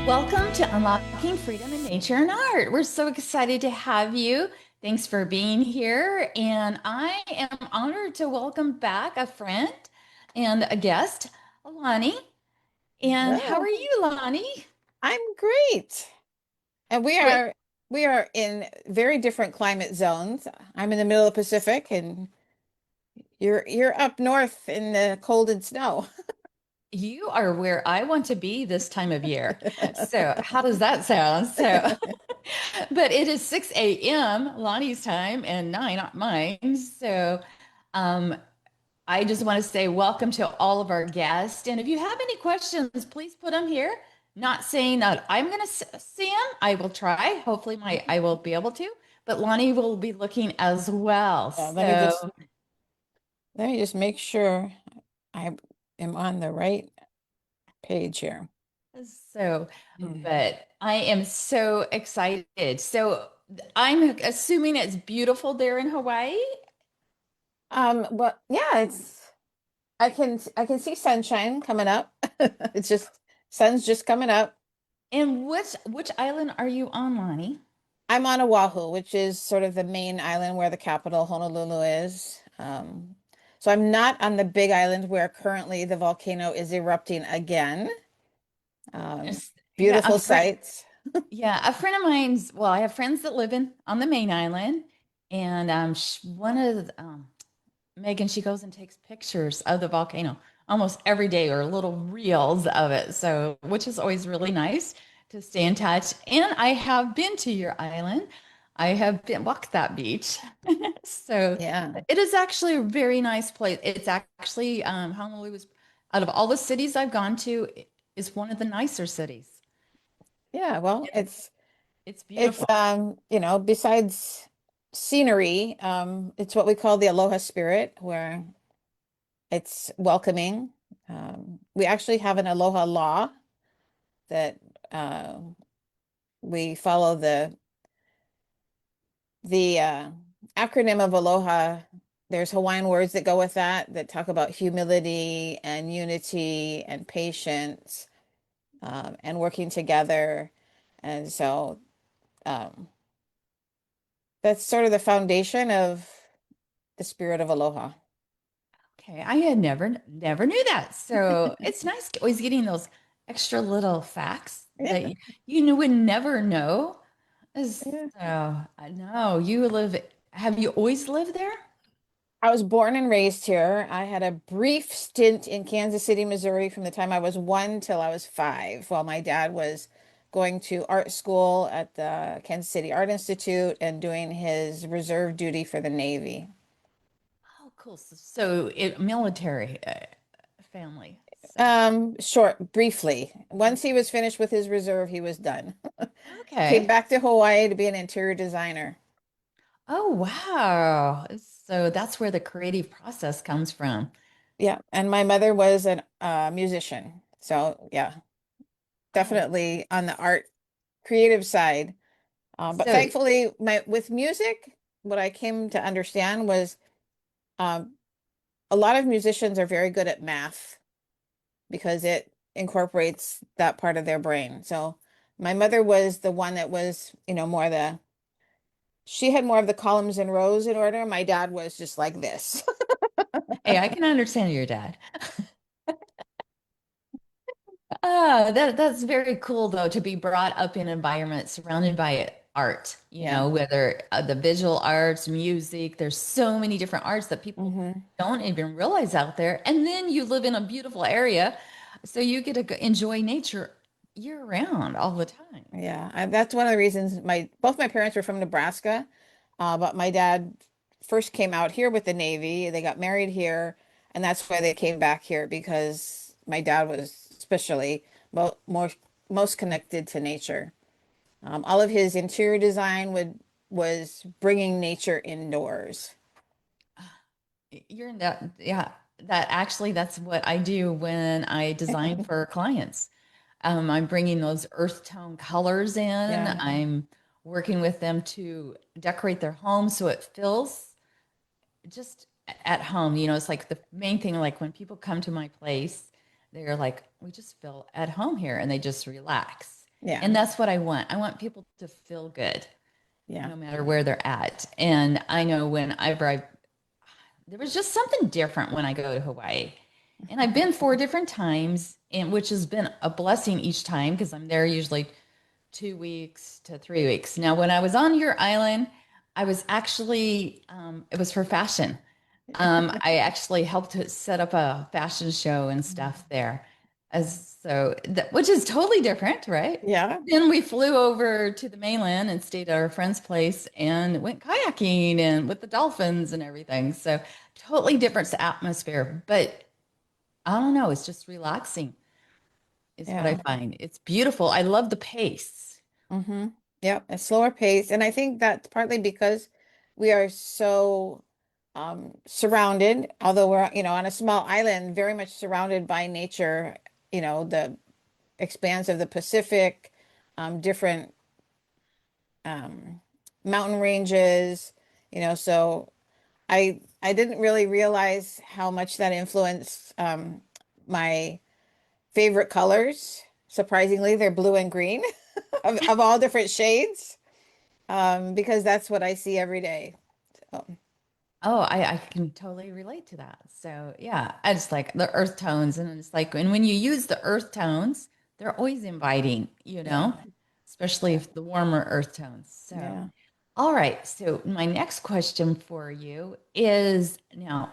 Welcome to Unlocking Freedom in Nature and Art. We're so excited to have you. Thanks for being here. And I am honored to welcome back a friend and a guest, Lani. And how are Hello. you, Lani? I'm great. And we Great. are we are in very different climate zones. I'm in the middle of the Pacific and you're up north in the cold and snow. You are where I want to be this time of year. So, how does that sound? But it is 6 a.m. Lonnie's time and 9 not mine. Um, I just want to say welcome to all of our guests. And if you have any questions, please put them here. Not saying that I'm going to see them. I will try. Hopefully, I will be able to. But Lonnie will be looking as well. Yeah, So, let me just make sure I am on the right page here. so, Mm. but I am so excited. So, I'm assuming it's beautiful there in Hawaii. Well, yeah, it's I can see sunshine coming up. It's just sun's just coming up. And which island are you on, Lonnie? I'm on Oahu, which is sort of the main island where the capital, Honolulu, is. So I'm not on the big island where currently the volcano is erupting again. Um, Yeah, a Beautiful friend. sights. Yeah, a friend of mine's. Well, I have friends that live in on the main island, and one of Megan. She goes and takes pictures of the volcano almost every day, or little reels of it. So, which is always really nice to stay in touch. And I have been to your island. I have been walked that beach, so Yeah. it is actually a very nice place. It's actually Honolulu was out of all the cities I've gone to, is one of the nicer cities. Yeah, well, And it's it's beautiful. besides scenery, it's what we call the aloha spirit, where it's welcoming. We actually have an aloha law that uh, we follow the acronym of Aloha. There's Hawaiian words that go with that that talk about humility and unity and patience, and working together. And so um, that's sort of the foundation of the spirit of Aloha. Okay, I had never knew that. So it's nice always getting those extra little facts that Yeah, would never know. yeah. So I know you live. Have you always lived there? I was born and raised here. I had a brief stint in Kansas City, Missouri from the time I was 1 till I was 5, while my dad was going to art school at the Kansas City Art Institute and doing his reserve duty for the Navy. Oh, cool. So it military family. So Short, briefly. Once he was finished with his reserve, he was done. Came okay. back to Hawaii to be an interior designer. Oh, wow. So that's where the creative process comes from. Yeah, and my mother was an musician. So yeah, Oh, definitely on the art creative side. But so thankfully, my with music, what I came to understand was um, a lot of musicians are very good at math because it incorporates that part of their brain. So my mother was the one that was, more she had more of the columns and rows in order. My dad was just like this. hey, I can understand your dad. That's very cool though to be brought up in an environment surrounded by art, Yeah. whether the visual arts, music, there's so many different arts that people Hmm. don't even realize out there. And then you live in a beautiful area, so you get to enjoy nature year round all the time. Yeah. That's one of the reasons both my parents were from Nebraska, but my dad first came out here with the Navy. They got married here, and that's why they came back here because my dad was especially more most connected to nature. All of his interior design would was bringing nature indoors. You're in that, yeah, that actually that's what I do when I design for clients. I'm bringing those earth tone colors in. Yeah. I'm working with them to decorate their home so it feels just at home. It's like the main thing, like when people come to my place, they're like, we just feel at home here and they just relax. Yeah. And that's what I want. I want people to feel good Yeah. no matter where they're at. And I know whenever there was just something different when I go to Hawaii. And I've been 4 different times, and which has been a blessing each time because I'm there usually 2 weeks to 3 weeks. Now, when I was on your island, I was actually, it was for fashion. I actually helped to set up a fashion show and stuff there. Which is totally different, right? Yeah. Then we flew over to the mainland and stayed at our friend's place and went kayaking and with the dolphins and everything. So totally different atmosphere, but I don't know, it's just relaxing is what I Yeah. find. It's beautiful. I love the pace. Mm-hmm. Yep, a slower pace. And I think that's partly because we are so surrounded, although we're, on a small island, very much surrounded by nature, the expanse of the Pacific, different um, mountain ranges, so I didn't really realize how much that influenced my favorite colors. Surprisingly, they're blue and green of all different shades, because that's what I see every day. So, Oh, I can totally relate to that. So yeah, I just like the earth tones, and it's like, and when you use the earth tones, they're always inviting, yeah, especially yeah, if the warmer earth tones. So, yeah. all right. So my next question for you is now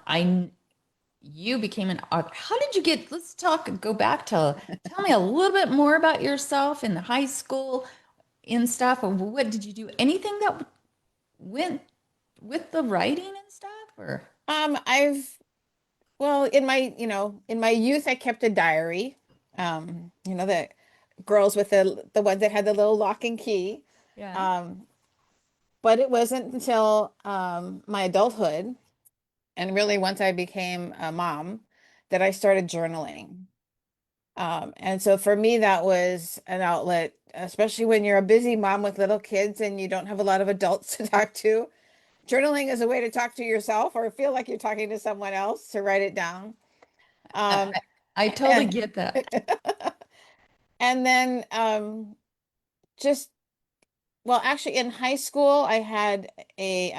you became an art. How did you get, let's go back to tell me a little bit more about yourself in high school and stuff. Or what did you do? Anything that went with the writing and stuff or? I've well, in my youth, I kept a diary. The girls with the ones that had the little lock and key. Yeah. Um, but it wasn't until my adulthood, and really once I became a mom, that I started journaling. And so for me, that was an outlet, especially when you're a busy mom with little kids and you don't have a lot of adults to talk to. Journaling is a way to talk to yourself or feel like you're talking to someone else, to write it down. I, Um, I totally and get that. and then just well, actually in high school, I had a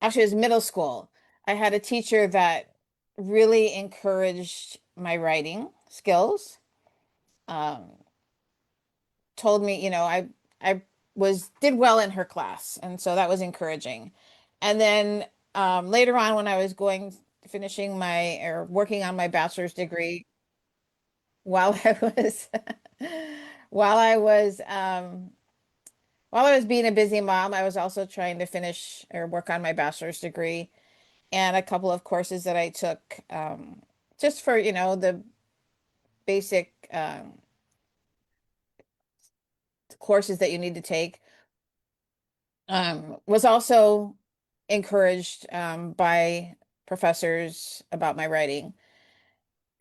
actually it was middle school. I had a teacher that really encouraged my writing skills. Um, Told me, I was did well in her class, and so that was encouraging. And then later on, when I was finishing my or working on my bachelor's degree, while I was while I was while I was being a busy mom, I was also trying to finish or work on my bachelor's degree and a couple of courses that I took, just for, the basic courses that you need to take. Was also encouraged by professors about my writing.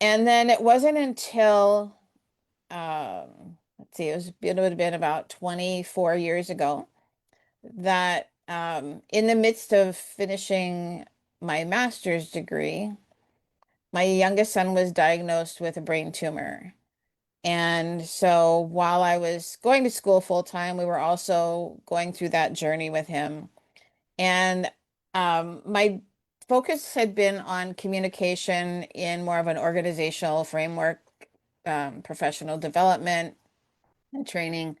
And then it wasn't until, let's see, it would have been about 24 years ago that, in the midst of finishing my master's degree, my youngest son was diagnosed with a brain tumor. And so while I was going to school full time, we were also going through that journey with him. And my focus had been on communication in more of an organizational framework, professional development and training.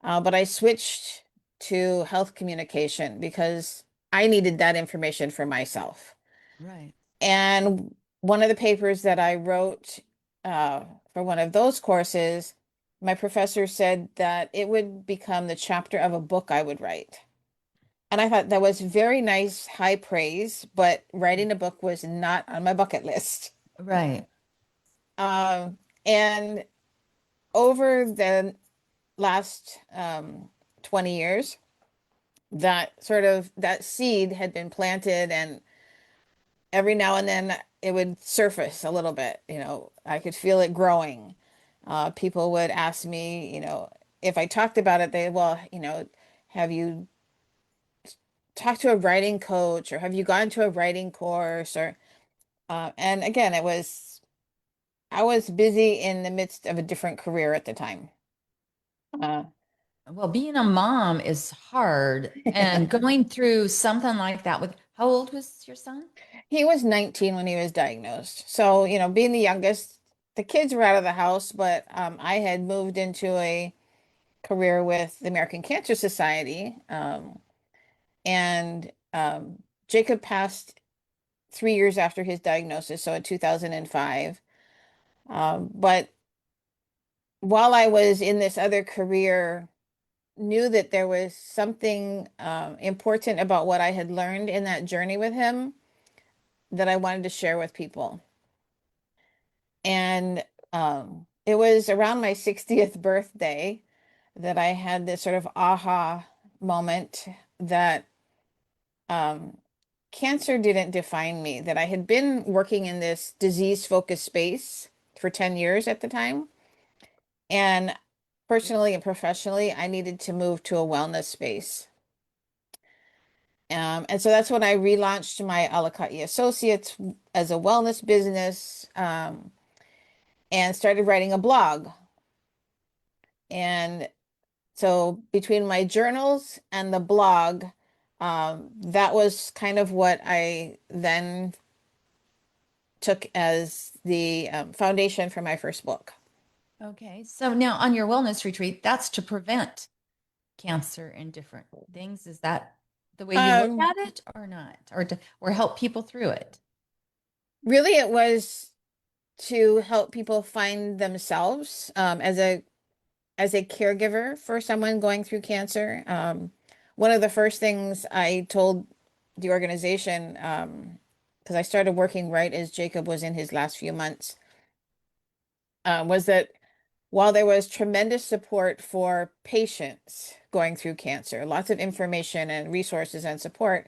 But I switched to health communication because I needed that information for myself. Right. And one of the papers that I wrote for one of those courses, my professor said that it would become the chapter of a book I would write. And I thought that was very nice, high praise, but writing a book was not on my bucket list. Right. And over the last 20 years, that seed had been planted, and every now and then it would surface a little bit. I could feel it growing. People would ask me, if I talked about it, have you talked to a writing coach or have you gone to a writing course or and again, I was busy in the midst of a different career at the time. Uh, Well, being a mom is hard, and going through something like that with how old was your son? he was 19 when he was diagnosed. So, being the youngest, the kids were out of the house, but I had moved into a career with the American Cancer Society. And Jacob passed 3 years after his diagnosis, so in 2005. But while I was in this other career, knew that there was something important about what I had learned in that journey with him that I wanted to share with people. And it was around my 60th birthday that I had this sort of aha moment that um, cancer didn't define me, that I had been working in this disease-focused space for 10 years at the time. And personally and professionally, I needed to move to a wellness space. And so that's when I relaunched my Alicate Associates as a wellness business, and started writing a blog. And so between my journals and the blog, that was kind of what I then took as the foundation for my first book. Okay. So now on your wellness retreat, that's to prevent cancer and different things. Is that the way you look Um, at it or not? Or help people through it? Really, it was to help people find themselves as a caregiver for someone going through cancer. One of the first things I told the organization, because I started working right as Jacob was in his last few months, was that while there was tremendous support for patients going through cancer, lots of information and resources and support,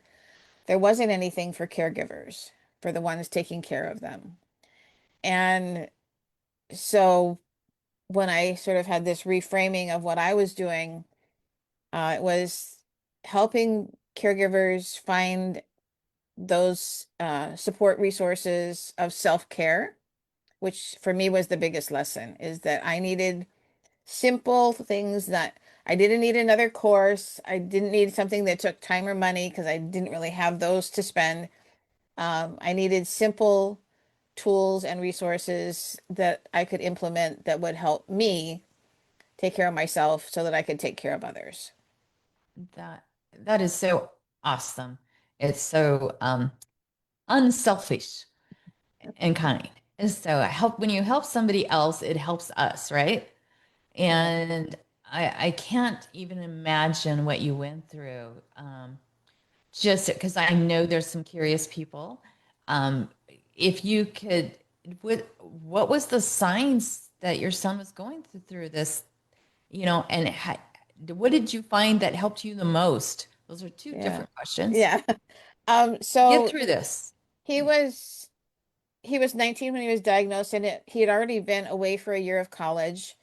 there wasn't anything for caregivers, for the ones taking care of them. And so when I sort of had this reframing of what I was doing, it was helping caregivers find those support resources of self-care, which for me was the biggest lesson, is that I needed simple things that I didn't need another course. I didn't need something that took time or money because I didn't really have those to spend. I needed simple tools and resources that I could implement that would help me take care of myself so that I could take care of others. That that is so awesome. It's so unselfish and kind. And so help when you help somebody else, it helps us, right? Yeah. And I can't even imagine what you went through. Just because I know there's some curious people. Um, if you could, what was the signs that your son was going through this, and what did you find that helped you the most? Those are two Yeah. different questions. Yeah. Get So through this. he was he was 19 when he was diagnosed, and he had already been away for a year of college.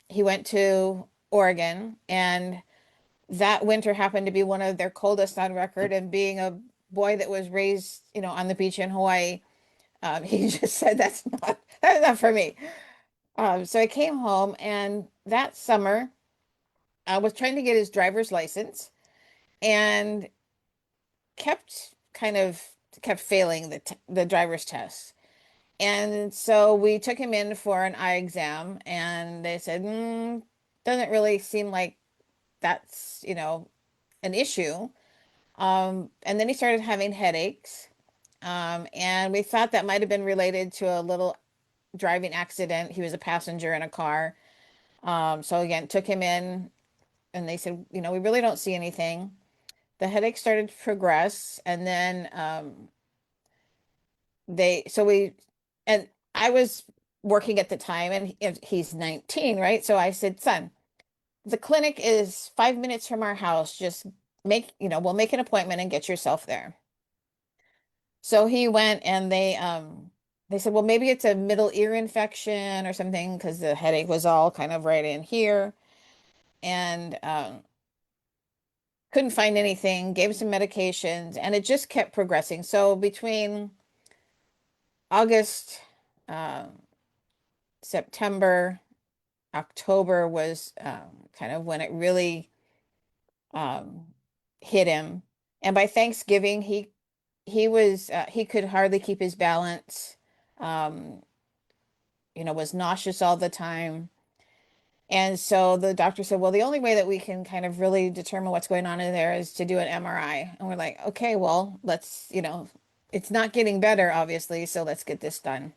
He went to Oregon, and that winter happened to be one of their coldest on record. And being a boy that was raised, on the beach in Hawaii, he just said, that's not for me." So I came home, and that summer I was trying to get his driver's license, and kept kind of kept failing the driver's test. And so we took him in for an eye exam, and they said, doesn't really seem like that's, an issue. And then he started having headaches. And we thought that might have been related to a little driving accident. He was a passenger in a car. So again, took him in, and they said, we really don't see anything. The headache started to progress, and then and I was working at the time, and he's 19, right? So I said, "Son, the clinic is 5 minutes from our house. Just we'll make an appointment and get yourself there." So he went, and they said, "Well, maybe it's a middle ear infection or something," because the headache was all kind of right in here. And couldn't find anything, gave him some medications, and it just kept progressing. So between August September, October was kind of when it really um, hit him. And by Thanksgiving, he could hardly keep his balance. Um, was nauseous all the time. And so the doctor said, well, the only way that we can kind of really determine what's going on in there is to do an MRI. And we're like, okay, well, it's not getting better, obviously, so let's get this done.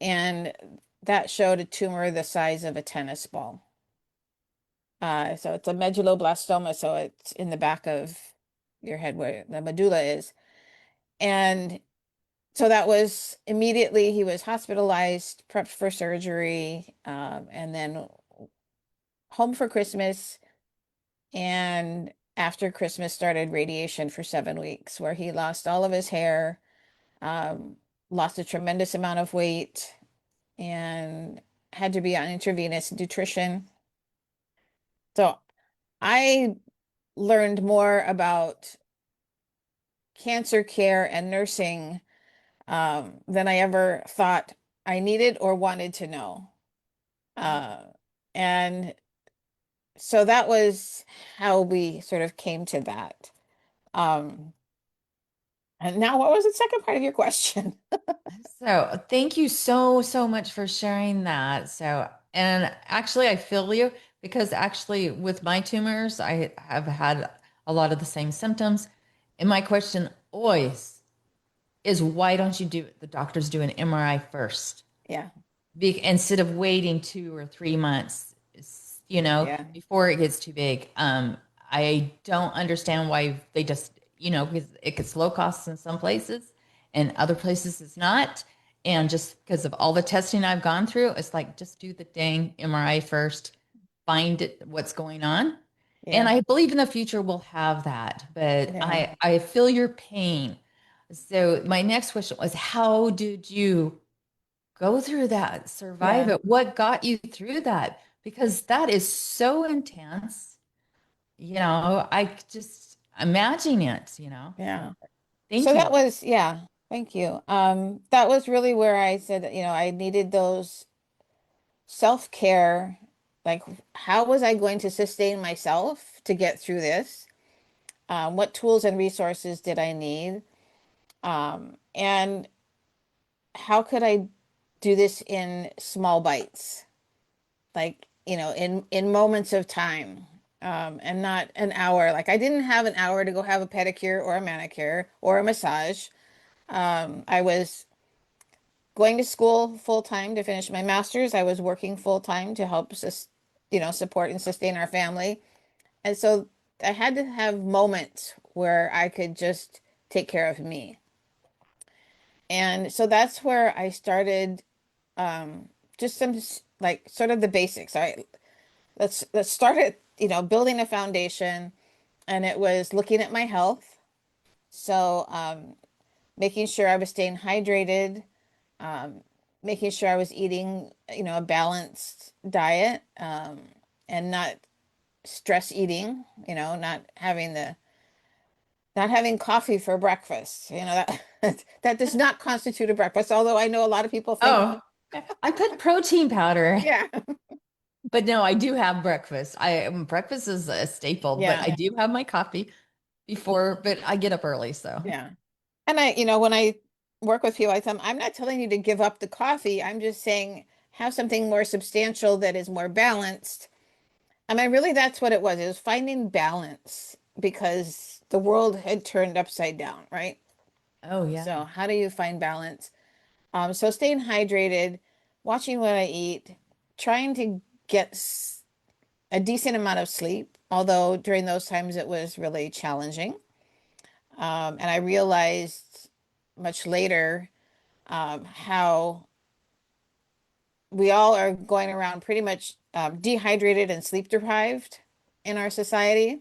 And that showed a tumor the size of a tennis ball. So it's a medulloblastoma, so it's in the back of your head where the medulla is. And so that was immediately he was hospitalized, prepped for surgery, and then home for Christmas. And after Christmas started radiation for 7 weeks, where he lost all of his hair, um, lost a tremendous amount of weight, and had to be on intravenous nutrition. So I learned more about cancer care and nursing than I ever thought I needed or wanted to know. Uh, and so that was how we sort of came to that. Um, and now, what was the second part of your question? So thank you so, so much for sharing that. So, and actually, I feel you because actually, with my tumors, I have had a lot of the same symptoms. And my question always is, why don't you do the doctors do an MRI first? Yeah, Instead of waiting 2 or 3 months, yeah, before it gets too big. I don't understand why they just, because it gets low costs in some places and other places it's not. And just because of all the testing I've gone through, it's like, just do the dang MRI first, find it, what's going on. And yeah, I believe in the future we'll have that, but yeah, I feel your pain. So my next question was, how did you go through that, survive yeah, it? What got you through that? Because that is so intense. I just imagine it. yeah. So So thank that you. was, yeah, thank you. That was really where I said, I needed those self-care. Like, how was I going to sustain myself to get through this? What tools and resources did I need? And how could I do this in small bites? Like, in moments of time, and not an hour. Like, I didn't have an hour to go have a pedicure or a manicure or a massage. I was going to school full time to finish my master's. I was working full time to help support and sustain our family. And so I had to have moments where I could just take care of me. And so that's where I started, just some like sort of the basics. All right, let's start at, building a foundation. And it was looking at my health. So making sure I was staying hydrated, um, making sure I was eating, a balanced diet, and not stress eating, not having coffee for breakfast. That that does not constitute a breakfast, although I know a lot of people think, Oh, I put protein powder, yeah, but no, I do have breakfast. Breakfast is a staple, but yeah, I do have my coffee before, but I get up early, so. yeah. And when I work with people, I tell them, I'm not telling you to give up the coffee. I'm just saying have something more substantial that is more balanced. I mean, really, that's what it was. It was finding balance because the world had turned upside down, right? Oh yeah. So how do you find balance? So staying hydrated, watching what I eat, trying to get a decent amount of sleep, although during those times it was really challenging. And I realized much later, how we all are going around pretty much dehydrated and sleep deprived in our society,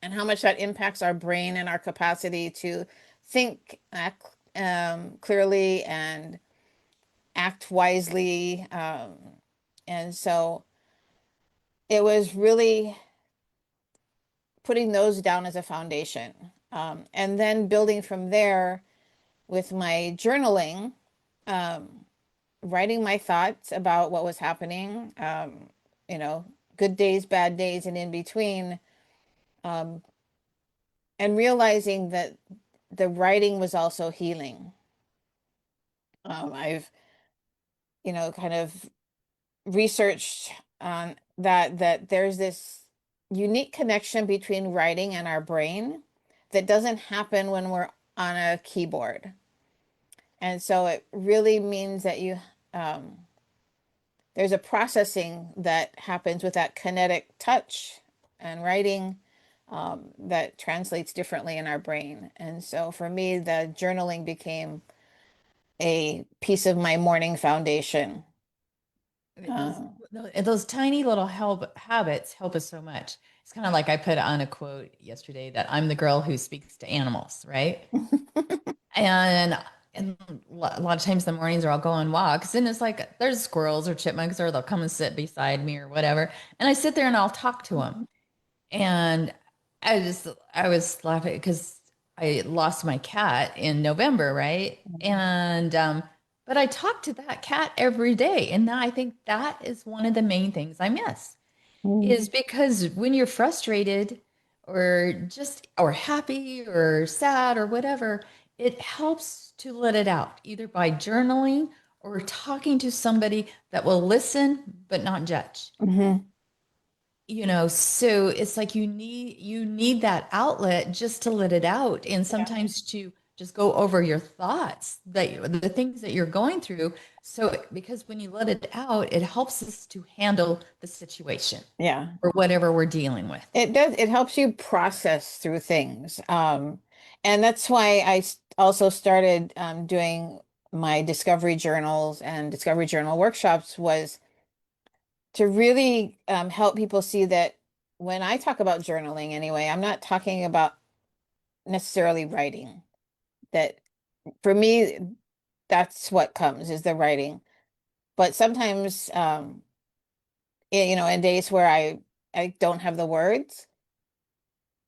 and how much that impacts our brain and our capacity to think, act clearly, and act wisely. And so it was really putting those down as a foundation, and then building from there with my journaling. Um, writing my thoughts about what was happening, you know, good days, bad days, and in between, um, and realizing that the writing was also healing. I've, kind of researched on that there's this unique connection between writing and our brain that doesn't happen when we're on a keyboard. And so it really means that um, there's a processing that happens with that kinetic touch and writing that translates differently in our brain. And so for me, the journaling became a piece of my morning foundation. Those Uh, those tiny little habits help us so much. It's kind of like I put on a quote yesterday that I'm the girl who speaks to animals, right? And a lot of times in the mornings or I'll go on walks and it's like there's squirrels or chipmunks or they'll come and sit beside me or whatever. And I sit there and I'll talk to them. And I was laughing because I lost my cat in November, right? But I talk to that cat every day. And now I think that is one of the main things I miss is because when you're frustrated or just or happy or sad or whatever, it helps to let it out either by journaling or talking to somebody that will listen but not judge. Mhm. So it's like you need that outlet just to let it out and Yeah. sometimes to just go over your thoughts the things that you're going through. So because when you let it out, it helps us to handle the situation Yeah. or whatever we're dealing with. It does. It helps you process through things. And that's why also started doing my discovery journals and discovery journal workshops was to really help people see that when I talk about journaling anyway, I'm not talking about necessarily writing. That for me, that's what comes is the writing. But sometimes, in days where I don't have the words,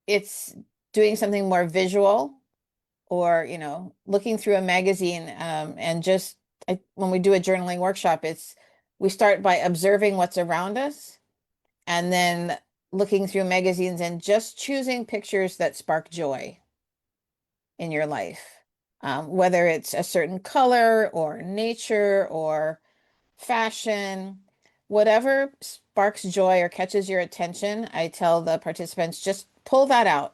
it's doing something more visual or, looking through a magazine and just when we do a journaling workshop, we start by observing what's around us and then looking through magazines and just choosing pictures that spark joy in your life. Whether it's a certain color or nature or fashion, whatever sparks joy or catches your attention, I tell the participants just pull that out.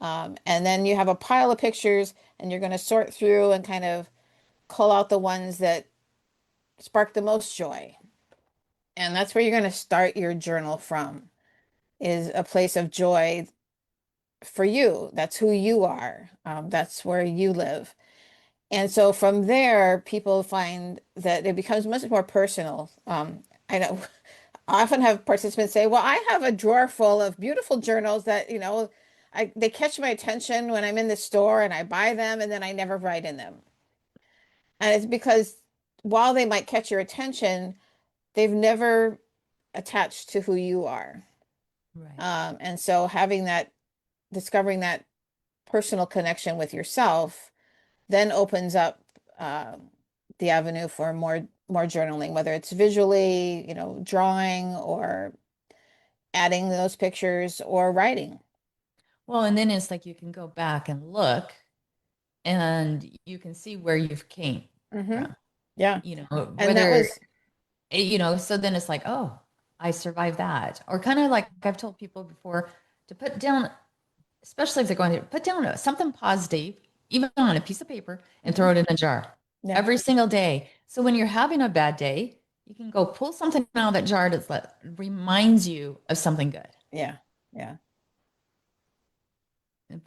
And then you have a pile of pictures and you're going to sort through and kind of cull out the ones that spark the most joy. And that's where you're going to start your journal from, is a place of joy for you. That's who you are. That's where you live. And so from there, people find that it becomes much more personal. I know I often have participants say, "Well, I have a drawer full of beautiful journals that, they catch my attention when I'm in the store and I buy them and then I never write in them." And it's because while they might catch your attention, they've never attached to who you are. Right. And so discovering that personal connection with yourself then opens up the avenue for more journaling, whether it's visually, drawing or adding those pictures or writing. Well, and then it's like you can go back and look and you can see where you've came Hmm. from, Yeah. And that whether, was, so then it's like, oh, I survived that. Or kind of like I've told people before to put down, especially if they're going to put down something positive, even on a piece of paper, and mhm. throw it in a jar Yeah, every single day. So when you're having a bad day, you can go pull something out of that jar that reminds you of something good. yeah, yeah,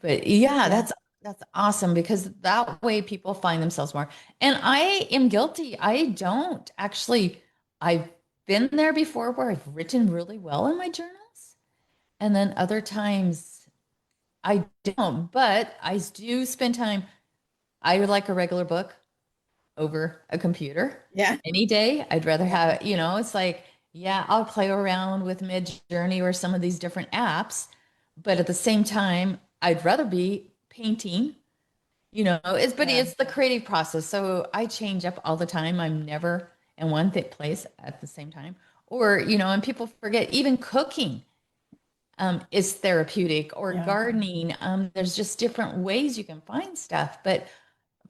But yeah, yeah. that's awesome because that way people find themselves more. And I am guilty. I don't actually, I've been there before where I've written really well in my journals. And then other times I don't, but I do spend time. I would like a regular book over a computer Yeah, any day. I'd rather yeah, have, it's like, yeah, I'll play around with Mid-Journey or some of these different apps, but at the same time, I'd rather be painting but Yeah. it's the creative process. So I change up all the time. I'm never in one place at the same time. Or, and people forget even cooking is therapeutic or Yeah. gardening. There's just different ways you can find stuff. But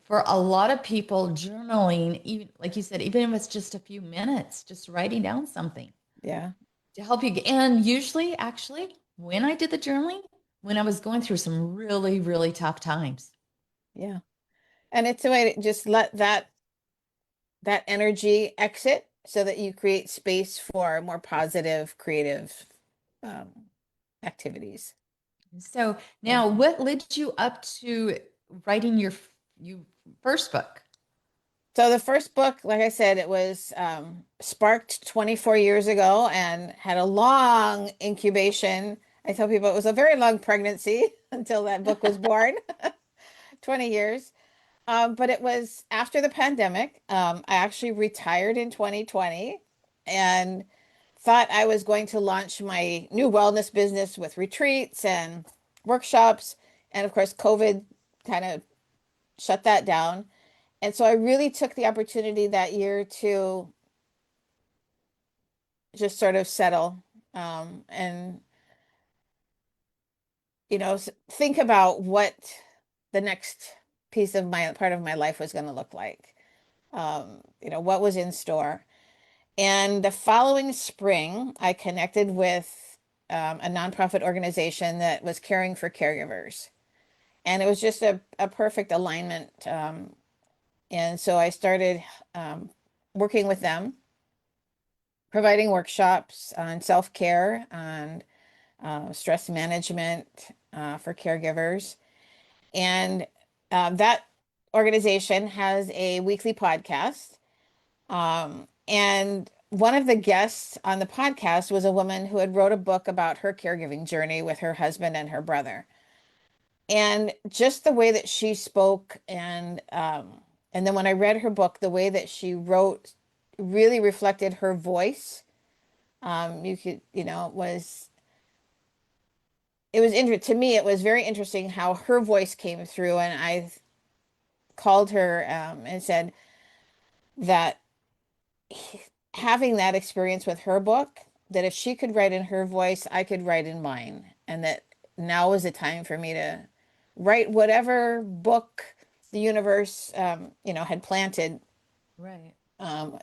for a lot of people, journaling, even like you said, even if it's just a few minutes, just writing down something Yeah. to help you. And usually, actually, when I did the journaling, when I was going through some really, really tough times. Yeah. And it's a way to just let that energy exit so that you create space for more positive, creative um, activities. So Yeah. now, what led you up to writing you first book? So the first book, like I said, it was sparked 24 years ago and had a long incubation. I tell people it was a very long pregnancy until that book was born, 20 years. But it was after the pandemic. I actually retired in 2020 and thought I was going to launch my new wellness business with retreats and workshops. And of course, COVID kind of shut that down. And so I really took the opportunity that year to just sort of settle and, think about what the next piece of my part of my life was going to look like. What was in store. And the following spring, I connected with a nonprofit organization that was caring for caregivers. And it was just a perfect alignment. And so I started um, working with them, providing workshops on self-care, on stress management for caregivers. And that organization has a weekly podcast. And one of the guests on the podcast was a woman who had wrote a book about her caregiving journey with her husband and her brother. And just the way that she spoke and then when I read her book, the way that she wrote really reflected her voice. You could, it was interesting to me. It was very interesting how her voice came through, and I called her and said that having that experience with her book, that if she could write in her voice, I could write in mine, and that now was the time for me to write whatever book the universe, had planted. Right.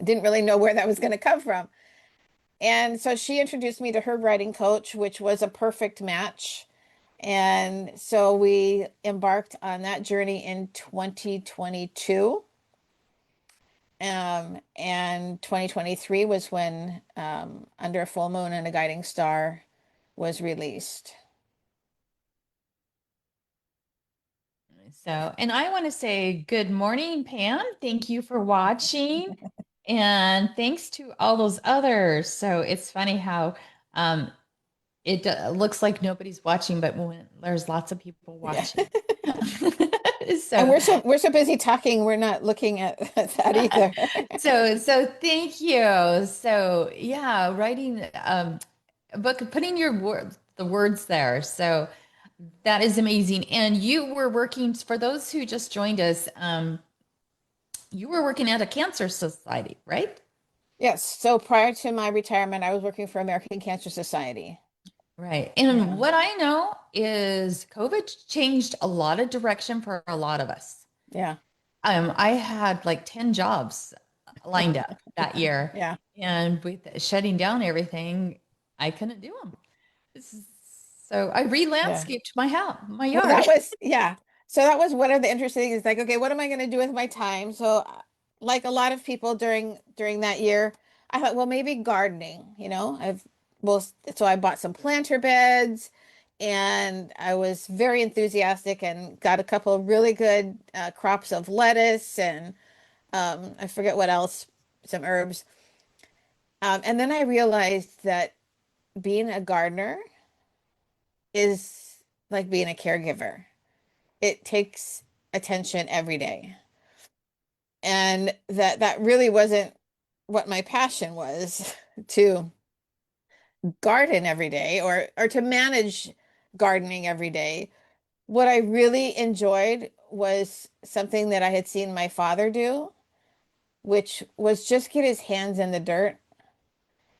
Didn't really know where that was going to come from. And so she introduced me to her writing coach, which was a perfect match. And so we embarked on that journey in 2022. And 2023 was when Under a Full Moon and a Guiding Star was released. So, and I want to say good morning, Pam. Thank you for watching. And thanks to all those others. So it's funny how um, it looks like nobody's watching, but when there's lots of people Yeah. watching. And So, we're so busy talking, we're not looking at that either. so thank you. So yeah, writing a book, putting the words there. So that is amazing. And you were working, for those who just joined us, you were working at a cancer society, right? Yes. So prior to my retirement, I was working for American Cancer Society. Right. And Yeah. what I know is COVID changed a lot of direction for a lot of us. Yeah. I had like 10 jobs lined up that year, Yeah. and with shutting down everything, I couldn't do them. So I Yeah. re-landscaped my house, my Well, yard. that was, yeah. So that was one of the interesting things. Like, okay, what am I going to do with my time? So, like a lot of people during that year, I thought, well, maybe gardening. So I bought some planter beds, and I was very enthusiastic and got a couple of really good crops of lettuce and I forget what else, some herbs. And then I realized that being a gardener is like being a caregiver. It takes attention every day. And that really wasn't what my passion was to garden every day or to manage gardening every day. What I really enjoyed was something that I had seen my father do, which was just get his hands in the dirt.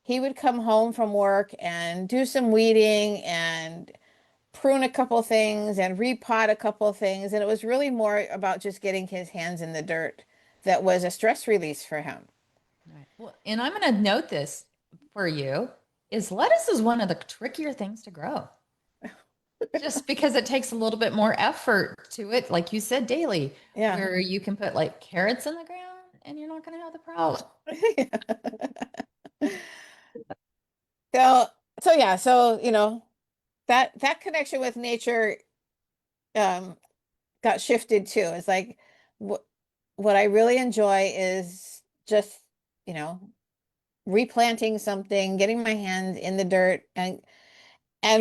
He would come home from work and do some weeding and prune a couple things and repot a couple things. And it was really more about just getting his hands in the dirt that was a stress release for him. Right. Well, and I'm going to note this for you is lettuce is one of the trickier things to grow just because it takes a little bit more effort to it, like you said, daily, Yeah. where you can put like carrots in the ground and you're not going to have the problem. So, so yeah, so that connection with nature um got shifted too. It's like what what I really enjoy is just, you know, replanting something, getting my hands in the dirt and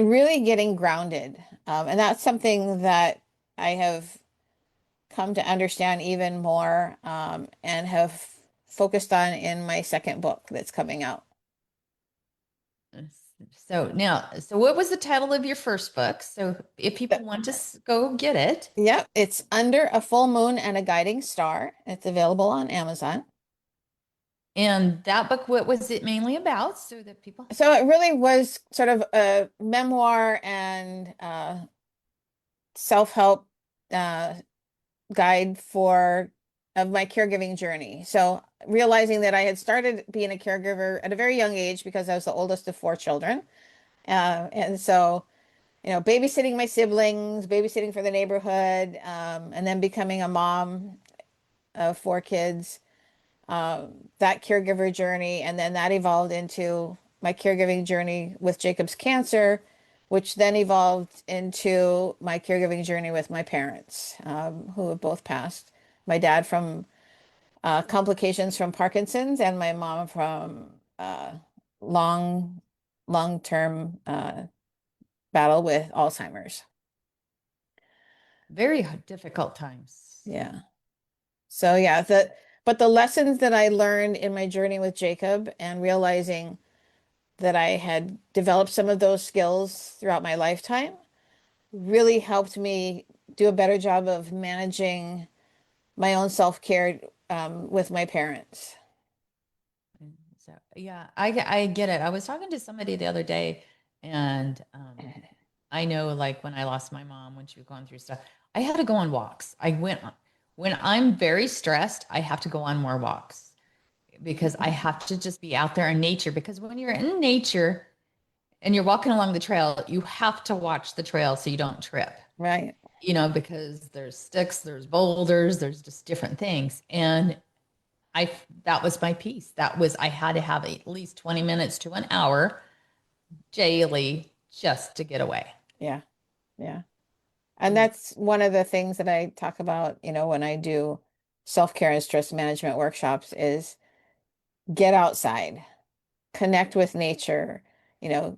really getting grounded. And that's something that I have come to understand even more and have focused on in my second book that's coming out. So now, so what was the title of your first book? So if people want to go get it, Yep, it's Under a Full Moon and a Guiding Star. It's available on Amazon. and that book, what was it mainly about? So that people, So it really was sort of a memoir and self-help uh, guide for of my caregiving journey. So realizing that I had started being a caregiver at a very young age because I was the oldest of four children. And so, babysitting my siblings, babysitting for the neighborhood, and then becoming a mom of four kids, that caregiver journey. And then that evolved into my caregiving journey with Jacob's cancer, which then evolved into my caregiving journey with my parents, who have both passed. My dad from complications from Parkinson's, and my mom from long, long-term battle with Alzheimer's. very difficult times. Yeah. So yeah, but the lessons that I learned in my journey with Jacob and realizing that I had developed some of those skills throughout my lifetime really helped me do a better job of managing my own self-care with my parents. And so, yeah, I get it. I was talking to somebody the other day, and I know like when I lost my mom when she was going through stuff, I had to go on walks. When I'm very stressed, I have to go on more walks because I have to just be out there in nature. Because when you're in nature and you're walking along the trail, you have to watch the trail so you don't trip, Right. because there's sticks, there's boulders, there's just different things. And that was my piece. I had to have at least 20 minutes to an hour daily just to get away. Yeah. Yeah. And And that's one of the things that I talk about, when I do self-care and stress management workshops is get outside, connect with nature, you know,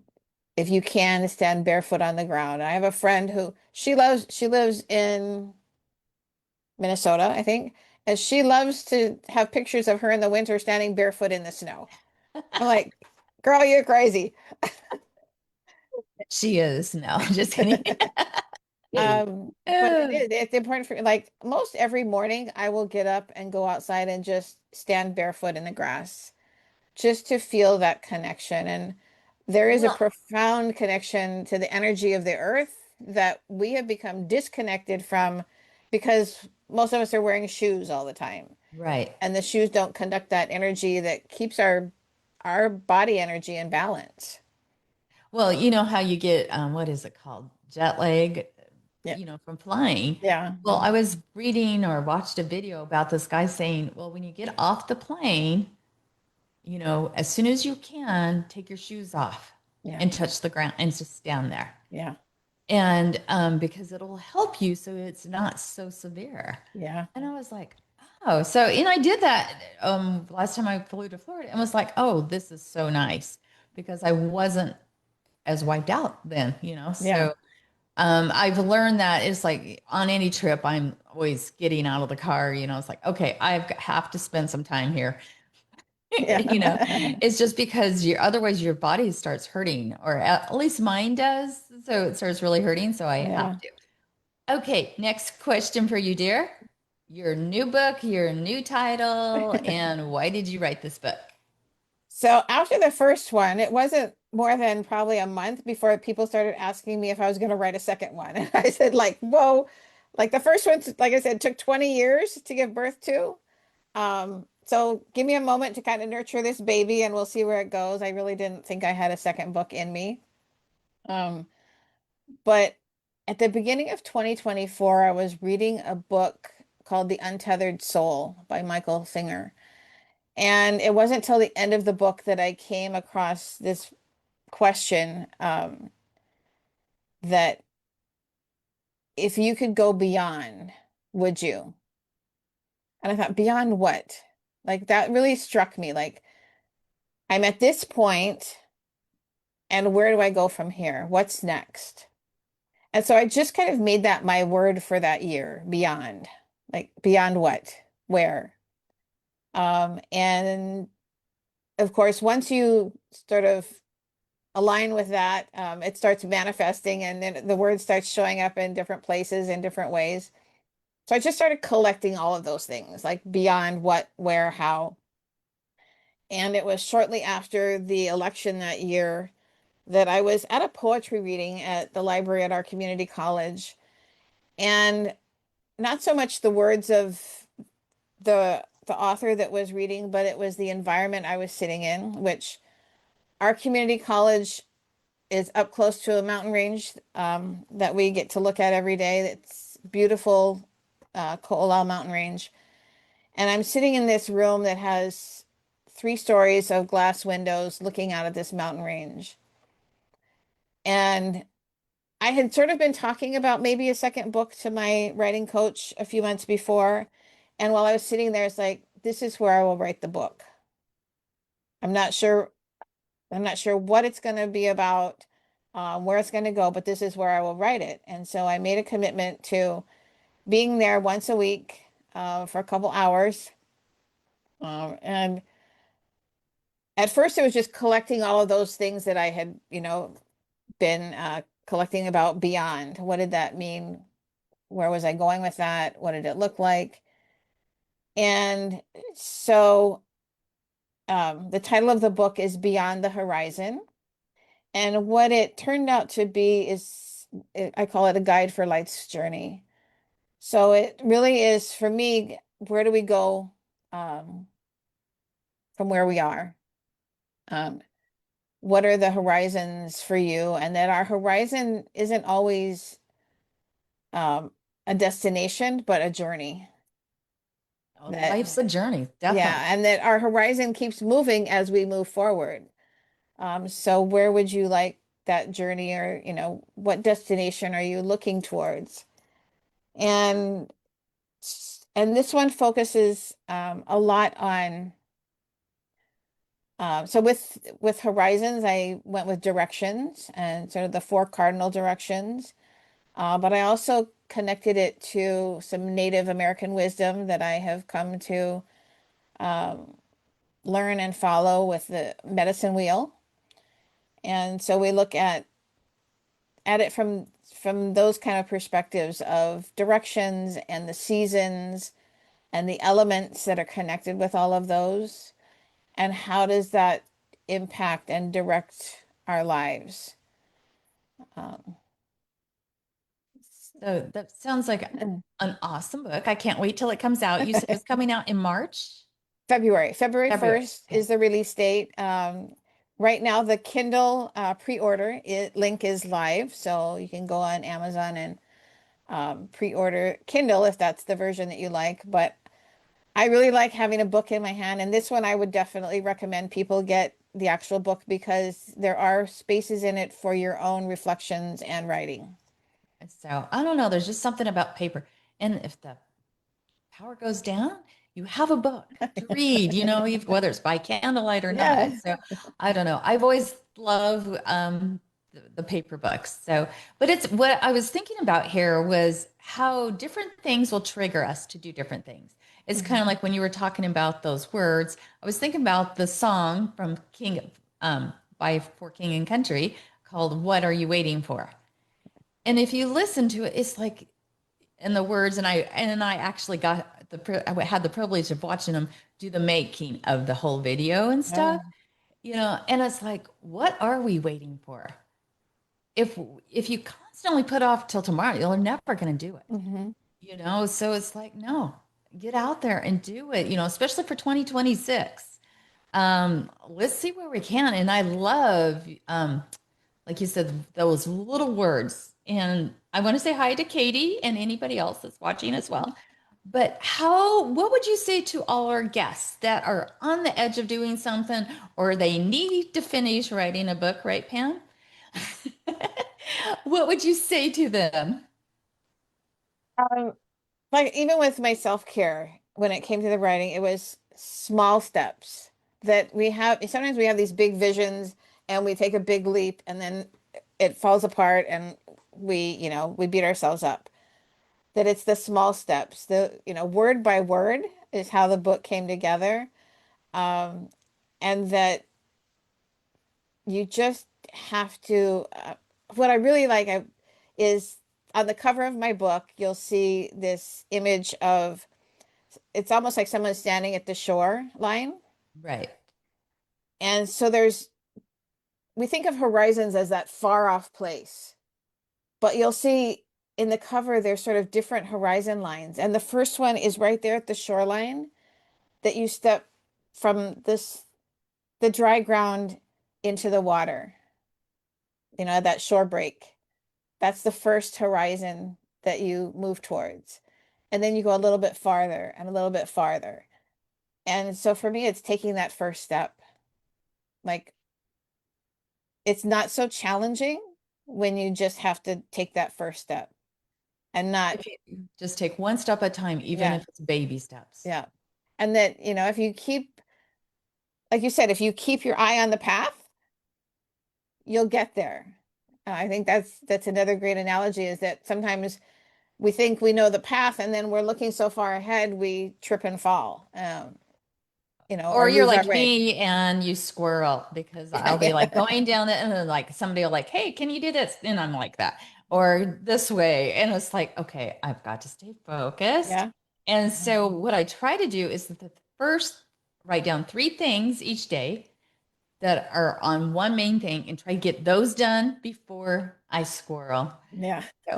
if you can stand barefoot on the ground. I have a friend who she lives in Minnesota, I think, and she loves to have pictures of her in the winter standing barefoot in the snow. I'm like, girl, you're crazy. she is. No, just kidding. But Oh, it's important for like most every morning I will get up and go outside and just stand barefoot in the grass just to feel that connection. And there is a well, profound connection to the energy of the earth that we have become disconnected from because most of us are wearing shoes all the time. right. And the shoes don't conduct that energy that keeps our body energy in balance. Well, you know how you get what is it called? Jet lag, Yeah. from flying. Yeah. Well, I was reading or watched a video about this guy saying, well, when you get off the plane, as soon as you can, take your shoes off Yeah. and touch the ground and just stand there. Yeah. And because it'll help you so it's not so severe. Yeah. And I was like, oh, so, and I did that last time I flew to Florida and was like, oh, this is so nice because I wasn't as wiped out then. Yeah. So I've learned that it's like on any trip, I'm always getting out of the car. It's like, okay, have to spend some time here. Yeah. It's just because otherwise your body starts hurting, or at least mine does. So it starts really hurting. So I have Yeah. to. Okay, next question for you, dear. Your new book, your new title, and why did you write this book? So after the first one, it wasn't more than probably a month before people started asking me if I was going to write a second one. And I said, like, whoa, like the first one, like I said, took 20 years to give birth to. So give me a moment to kind of nurture this baby and we'll see where it goes. I really didn't think I had a second book in me. Um, but at the beginning of 2024, I was reading a book called The Untethered Soul by Michael Singer. And it wasn't till the end of the book that I came across this question, that if you could go beyond, would you? And I thought, beyond what? Like that really struck me. Like I'm at this point, and where do I go from here? What's next? And so I just kind of made that my word for that year, beyond. Like beyond what? Where? And of course, once you sort of align with that, it starts manifesting and then the word starts showing up in different places in different ways. So I just started collecting all of those things, like beyond what, where, how. And it was shortly after the election that year that I was at a poetry reading at the library at our community college. And not so much the words of the author that was reading, but it was the environment I was sitting in, which our community college is up close to a mountain range, that we get to look at every day. It's beautiful, Ko'olau mountain range. And I'm sitting in this room that has 3 stories of glass windows looking out at this mountain range. And I had sort of been talking about maybe a second book to my writing coach a few months before. And while I was sitting there, it's like, this is where I will write the book. I'm not sure, I'm not sure what it's going to be about, where it's going to go, but this is where I will write it. And so I made a commitment to being there once a week, for a couple hours. And at first, it was just collecting all of those things that I had, been collecting about beyond. What did that mean? Where was I going with that? What did it look like? And so the title of the book is Beyond the Horizon. And what it turned out to be is, I call it a guide for life's journey. So it really is for me, where do we go, from where we are? Um, what are the horizons for you? And that our horizon isn't always, um, a destination, but a journey. Oh, That, life's a journey, yeah, definitely. and that our horizon keeps moving as we move forward. So where would you like that journey, or, what destination are you looking towards? And and this one focuses, a lot on, so with horizons, I went with directions and sort of the 4 cardinal directions. But I also connected it to some Native American wisdom that I have come to, um, learn and follow with the medicine wheel. And so we look at it from those kind of perspectives of directions and the seasons and the elements that are connected with all of those, and how does that impact and direct our lives. Um, So that sounds like an awesome book. I can't wait till it comes out. You said it was coming out in March, February February. 1st Okay. is the release date. Right now, the Kindle, pre-order link is live, so you can go on Amazon and, pre-order Kindle if that's the version that you like. But I really like having a book in my hand, and this one I would definitely recommend people get the actual book because there are spaces in it for your own reflections and writing. So I don't know. There's just something about paper. And if the power goes down, you have a book to read, whether it's by candlelight or not. Yeah. So I don't know. I've always loved the paper books. So, but it's what I was thinking about here was how different things will trigger us to do different things. It's kind of Mhm. like when you were talking about those words, I was thinking about the song from by For King and Country called What Are You Waiting For? And if you listen to it, it's like and the words, and I actually got I had the privilege of watching them do the making of the whole video and stuff, Oh. and it's like, what are we waiting for? If if you constantly put off till tomorrow, you're never going to do it. Hmm. So it's like, no, get out there and do it, especially for 2026. Let's see where we can. And I love, like you said, those little words. And I want to say hi to Katie and anybody else that's watching as well. But what would you say to all our guests that are on the edge of doing something or they need to finish writing a book, right, Pam? What would you say to them? Um, like even with my self-care, when it came to the writing, it was small steps that we have. Sometimes we have these big visions and we take a big leap and then it falls apart and we beat ourselves up. That it's the small steps, word by word is how the book came together. Um, and that you just have to, what I really like is on the cover of my book, you'll see this image of, it's almost like someone standing at the shore line. Right. And so we think of horizons as that far off place, but you'll see in the cover, there's sort of different horizon lines. And the first one is right there at the shoreline that you step from the dry ground into the water, that shore break. That's the first horizon that you move towards. And then you go a little bit farther and a little bit farther. And so for me, it's taking that first step. Like it's not so challenging when you just have to take that first step and not, If you just take one step at a time, even yeah, if it's baby steps. yeah. And that, if you keep, like you said, if you keep your eye on the path, you'll get there. I think that's another great analogy is that sometimes we think we know the path and then we're looking so far ahead, we trip and fall, Or or you're lose our like way. me and you squirrel because I'll be like Yeah. going down it and then like somebody will like, hey, can you do this? And I'm like that. Or this way. And it's like, okay, I've got to stay focused. Yeah. And so what I try to do is that the first write down three things each day that are on one main thing and try to get those done before I squirrel. Yeah. So,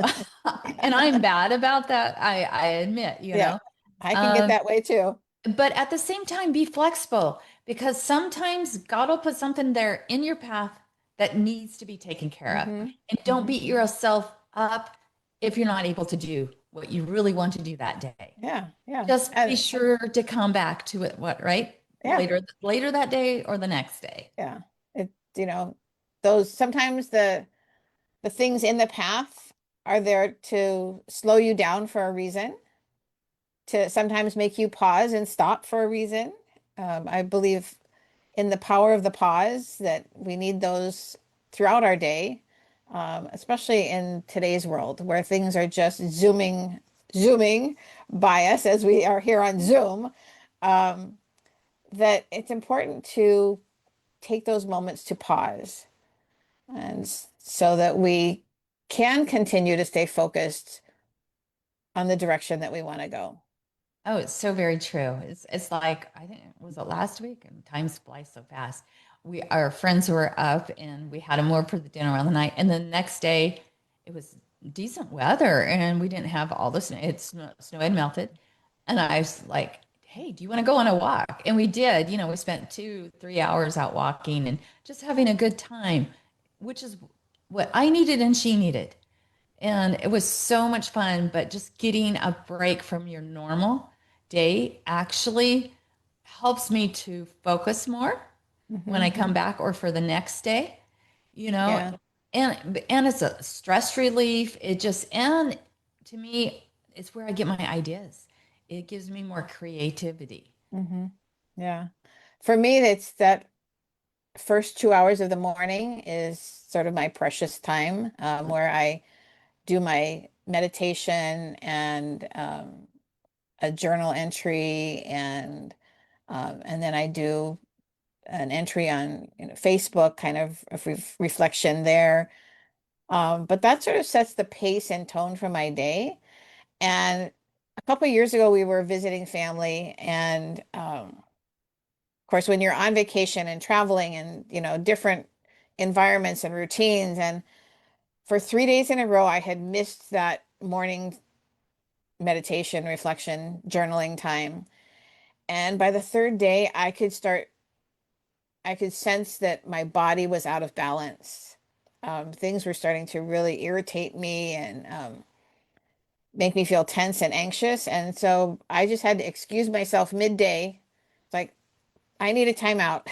and I'm bad about that. I admit, Yeah. I can get Um, that way too. but at the same time, be flexible because sometimes God will put something there in your path that needs to be taken care of. Hmm. And don't Hmm. beat yourself up if you're not able to do what you really want to do that day. Yeah. Yeah. Just be And sure to come back to it, right? yeah. Later that day or the next day. Yeah. It, those sometimes the things in the path are there to slow you down for a reason, to sometimes make you pause and stop for a reason. I believe in the power of the pause, that we need those throughout our day, especially in today's world where things are just zooming by us as we are here on Zoom. Um, that it's important to take those moments to pause, and so that we can continue to stay focused on the direction that we want to go. Oh, it's so very true. It's like I think was it last week, and time flies so fast. Our friends were up and we had them over for the dinner on the night, and the next day it was decent weather and we didn't have all the snow. Snow had melted, and I was like, "Hey, do you want to go on a walk?" And we did. We spent 3 hours out walking and just having a good time, which is what I needed and she needed. And it was so much fun, but just getting a break from your normal day actually helps me to focus more when I Hmm. come back or for the next day, you know, Yeah. and it's a stress relief. And to me, it's where I get my ideas. It gives me more creativity. Hmm. Yeah. For me, it's that first 2 hours of the morning is sort of my precious time, where I do my meditation and a journal entry, and then I do an entry on Facebook, kind of a reflection there. But that sort of sets the pace and tone for my day. And a couple of years ago, we were visiting family, and of course, when you're on vacation and traveling and different environments and routines, and for 3 days in a row, I had missed that morning meditation, reflection, journaling time. And by the third day, I could sense that my body was out of balance. Things were starting to really irritate me and make me feel tense and anxious. And so I just had to excuse myself midday. It's like, I need a timeout,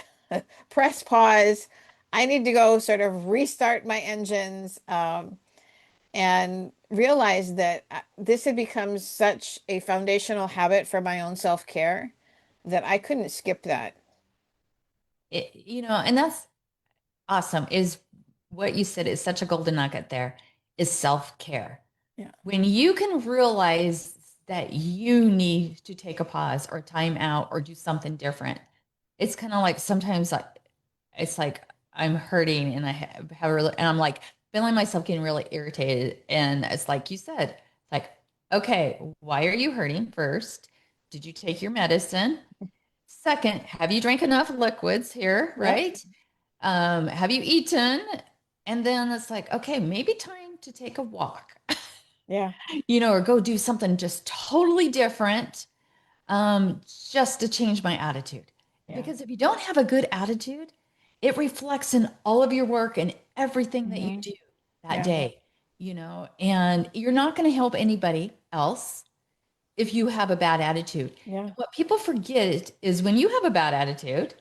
press pause. I need to go sort of restart my engines, and realize that this had become such a foundational habit for my own self-care that I couldn't skip that. And that's awesome. Is what you said is such a golden nugget there is self-care. Yeah. When you can realize that you need to take a pause or time out or do something different, it's kind of like sometimes it's like I'm hurting and and I'm like feeling myself getting really irritated. And it's like you said, it's like, okay, why are you hurting first? Did you take your medicine? Second, have you drank enough liquids here, Yep. right? Have you eaten? And then it's like, okay, maybe time to take a walk, Yeah. or go do something just totally different, just to change my attitude. Yeah. Because if you don't have a good attitude, it reflects in all of your work and everything that you Hmm. do that Yeah. day, and you're not going to help anybody else if you have a bad attitude. Yeah. What people forget is when you have a bad attitude,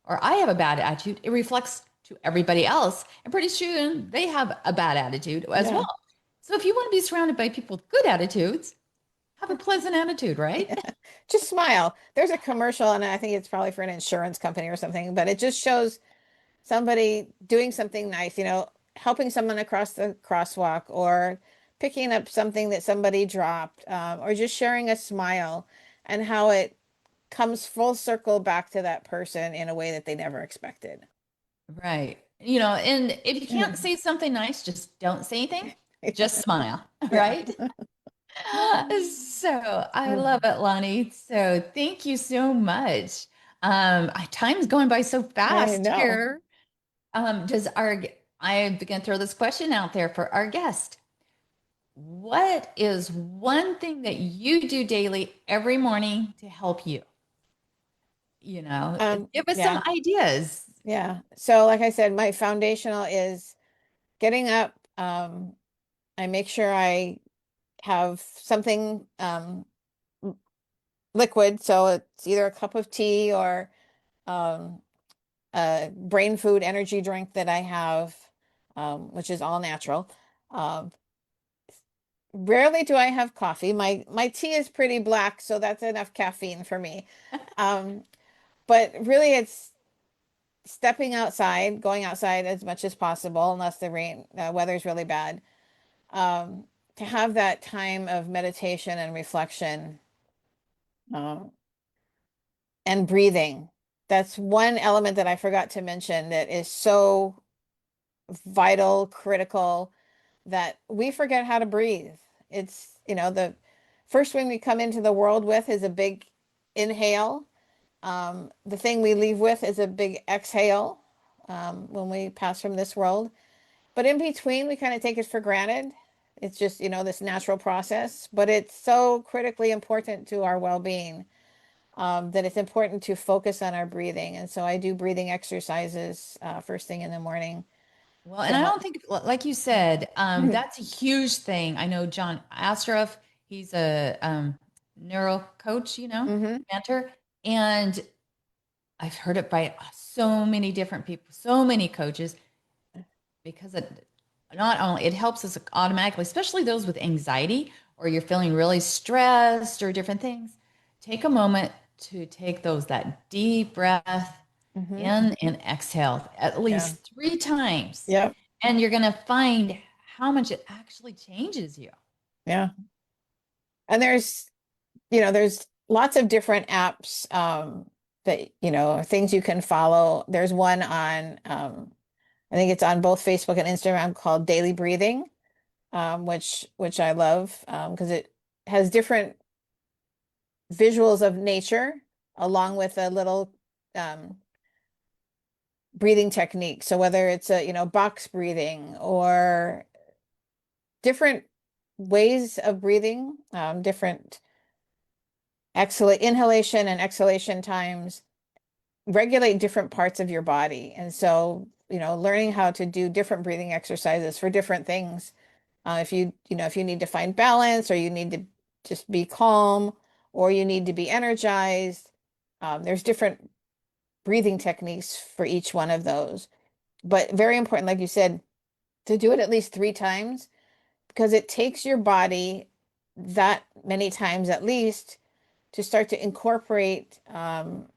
or I have a bad attitude, it reflects to everybody else. And pretty soon they have a bad attitude as Yeah. well. So if you want to be surrounded by people with good attitudes, have a pleasant attitude, right? Just smile. There's a commercial, and I think it's probably for an insurance company or something, but it just shows somebody doing something nice, helping someone across the crosswalk, or picking up something that somebody dropped, or just sharing a smile, and how it comes full circle back to that person in a way that they never expected. Right. And if you can't say something nice, just don't say anything. Just smile, Yeah. right? So I love it, Lonnie. So thank you so much. Time's going by so I fast know. here. Does our I'm going to throw this question out there for our guest. What is one thing that you do daily every morning to help you? Give us some Yeah. ideas. Yeah. So like I said, my foundational is getting up. I make sure I have something liquid, so it's either a cup of tea or um, a brain food energy drink that I have, which is all natural. Um, Rarely do I have coffee. My tea is pretty black, so that's enough caffeine for me. Um, but really, it's stepping outside, going outside as much as possible, unless the weather's really bad. Um, to have that time of meditation and reflection, uh, and breathing. That's one element that I forgot to mention that is so vital, critical, that we forget how to breathe. It's, the first thing we come into the world with is a big inhale. The thing we leave with is a big exhale, when we pass from this world. But in between, we kind of take it for granted. It's just, this natural process, but it's so critically important to our well-being, that it's important to focus on our breathing. And so I do breathing exercises first thing in the morning Well, to and I help. don't think, like you said, that's a huge thing. I know John Astroff, he's a neuro coach, Hmm. mentor, and I've heard it by so many different people, so many coaches, because it not only it helps us automatically, especially those with anxiety or you're feeling really stressed or different things. Take a moment to take that deep breath Hmm. in and exhale at Yeah. least 3 times. Yep. And you're going to find how much it actually changes you. Yeah. And there's lots of different apps, that, things you can follow. There's one on, I think it's on both Facebook and Instagram, called Daily Breathing, which I love, because it has different visuals of nature along with a little um, breathing technique. So whether it's a, box breathing or different ways of breathing, different inhalation and exhalation times regulate different parts of your body. And so, learning how to do different breathing exercises for different things. If you need to find balance or you need to just be calm or you need to be energized, there's different breathing techniques for each one of those. But very important, like you said, to do it at least 3 times because it takes your body that many times at least to start to incorporate the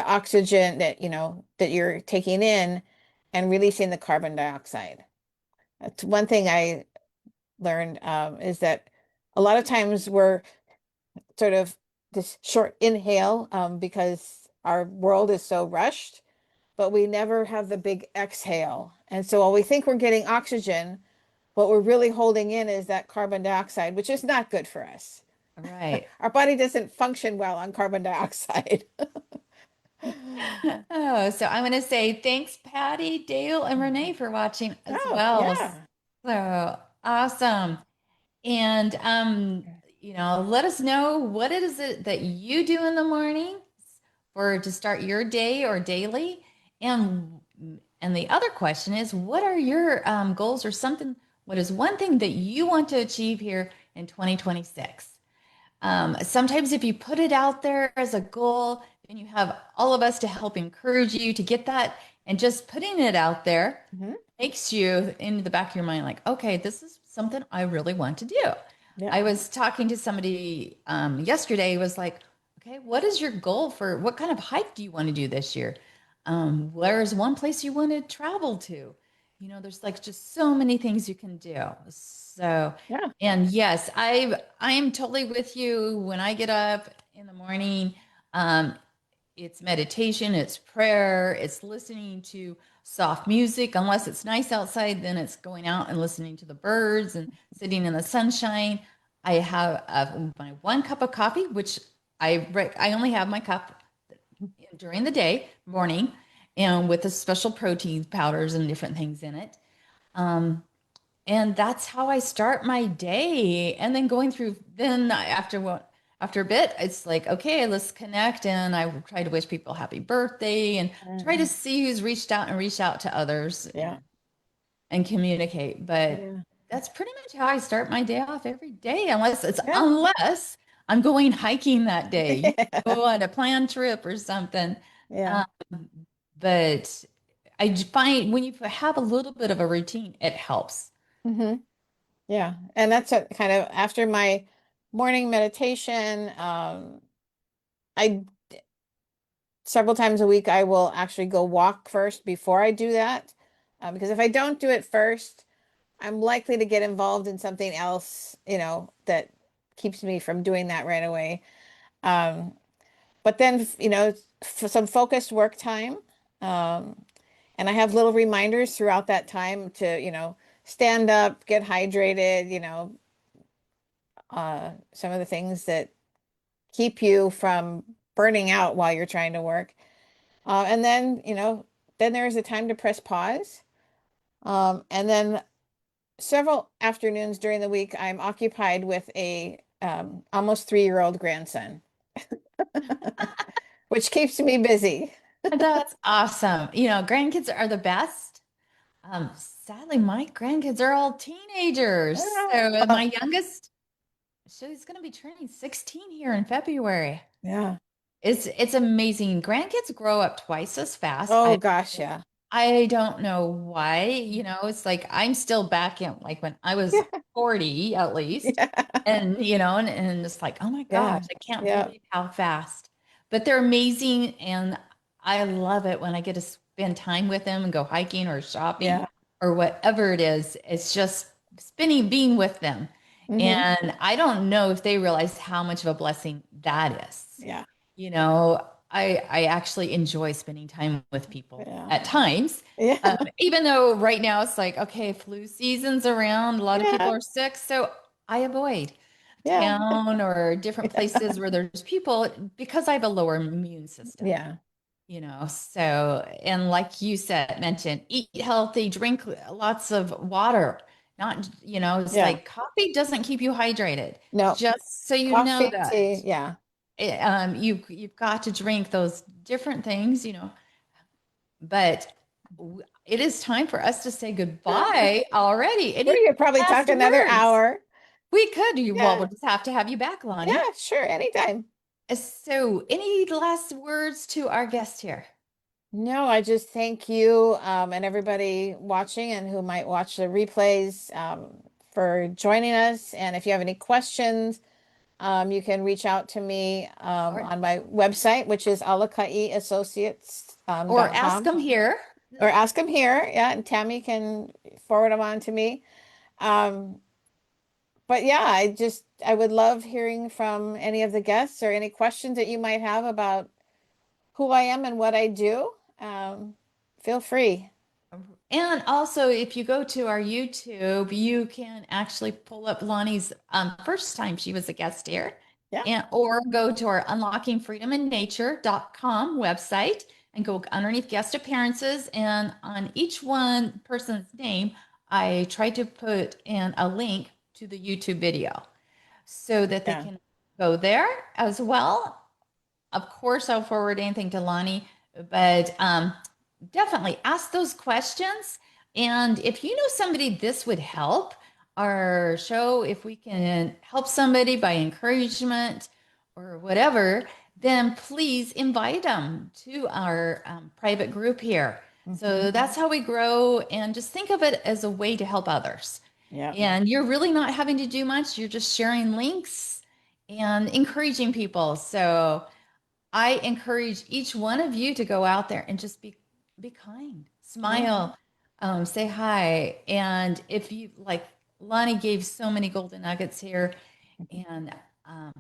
oxygen that you're taking in and releasing the carbon dioxide. That's one thing I learned is that a lot of times we're sort of this short inhale because our world is so rushed, but we never have the big exhale. And so while we think we're getting oxygen, what we're really holding in is that carbon dioxide, which is not good for us. Right. Our body doesn't function well on carbon dioxide. Oh, so I'm going to say thanks, Patty, Dale, and Renee for watching as Oh, well. yeah. So awesome. And let us know what it is that you do in the morning for to start your day or daily. And the other question is, what are your goals or something? What is one thing that you want to achieve here in 2026? Sometimes if you put it out there as a goal, then you have all of us to help encourage you to get that. And just putting it out there Mhm. makes you into the back of your mind, like, okay, this is something I really want to do. Yeah. I was talking to somebody yesterday, was like, okay, what is your goal for what kind of hike do you want to do this year? Where is one place you want to travel to? There's like just so many things you can do. So, Yeah. and yes, I am totally with you. When I get up in the morning, um, it's meditation, it's prayer, it's listening to soft music. Unless it's nice outside, then it's going out and listening to the birds and sitting in the sunshine. I have my 1 cup of coffee, which I only have my cup during the day, morning, and with the special protein powders and different things in it. Um, and that's how I start my day. And then going through, then after a bit, it's like, okay, let's connect. And I try to wish people happy birthday and try to Mhm. see who's reached out and reach out to others Yeah. and communicate. But Yeah. that's pretty much how I start my day off every day, Yeah. unless I'm going hiking that day, Yeah. go on a planned trip or something. Yeah. Um, but find when you have a little bit of a routine, it helps. Hmm. Yeah. And that's a kind of after my morning meditation, I several times a week I will actually go walk first before I do that. Because if I don't do it first, I'm likely to get involved in something else, that keeps me from doing that right away. Um, but then, for some focused work time. Um, and I have little reminders throughout that time to, stand up, get hydrated, some of the things that keep you from burning out while you're trying to work. And then, then there's a time to press pause. And then several afternoons during the week, I'm occupied with a almost 3-year-old grandson, which keeps me busy. That's awesome. Grandkids are the best. Sadly, my grandkids are all teenagers. So my youngest, she's going to be turning 16 here in February. Yeah. It's amazing. Grandkids grow up twice as fast. Oh gosh, yeah. I don't know why. It's like I'm still back in like when I was Yeah. 40 at least. Yeah. And it's like, oh my Yeah. gosh, I can't Yeah. believe how fast. But they're amazing and I love it when I get to spend time with them and go hiking or shopping Yeah. or whatever it is. It's just being with them. Hmm. And I don't know if they realize how much of a blessing that is. Yeah. I actually enjoy spending time with people Yeah. at times. Yeah. Even though right now it's like, okay, flu season's around, a lot of people Yeah. are sick, so I avoid. Yeah. town or different places where there's people because I have a lower immune system, Yeah. So, and like you said, mentioned, eat healthy, drink lots of water. Not, it's Yeah. like coffee doesn't keep you hydrated. No, Just so you know coffee, tea. that Yeah. you've got to drink those different things, but it is time for us to say goodbye already. Any We could probably talk last another words? hour. We could. Well, Yeah. we'll just have to have you back, Lonnie. Yeah, sure. Anytime. So, any last words to our guest here? No, I just thank you and everybody watching and who might watch the replays for joining us. And if you have any questions, you can reach out to me Or on my website, which is or ask alakaiassociates.com, them here. or ask them here. Yeah, and Tammy can forward them on to me. Um, but yeah, I would love hearing from any of the guests or any questions that you might have about who I am and what I do. Feel free. And also, if you go to our YouTube, you can actually pull up Lonnie's first time she was a guest here, Yeah, and or go to our unlockingfreedominnature.com website and go underneath guest appearances. And on each one person's name, I tried to put in a link to the YouTube video so that they yeah, can go there as well. Of course, I'll forward anything to Lonnie, but definitely ask those questions. And if you know somebody this would help our show, if we can help somebody by encouragement or whatever, then please invite them to our private group here. hmm So that's how we grow. And just think of it as a way to help others. yeah, And you're really not having to do much, you're just sharing links and encouraging people. So, I encourage each one of you to go out there and just be kind, yeah. smile, say hi. And if you like, Lonnie gave so many golden nuggets here, and um,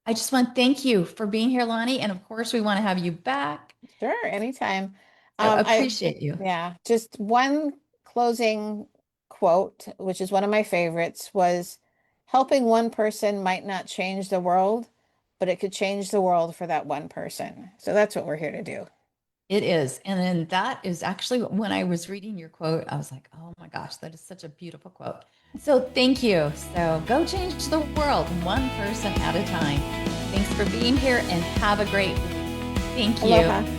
I just want to thank you for being here, Lonnie. And of course, we want to have you back. Sure, anytime. So I appreciate you. Yeah, just one closing quote, which is one of my favorites, was helping one person might not change the world, but it could change the world for that one person. So that's what we're here to do. It is. And then that is actually when I was reading your quote, I was like, oh my gosh, that is such a beautiful quote. So thank you. So go change the world one person at a time. Thanks for being here and have a great week. Thank you. Aloha.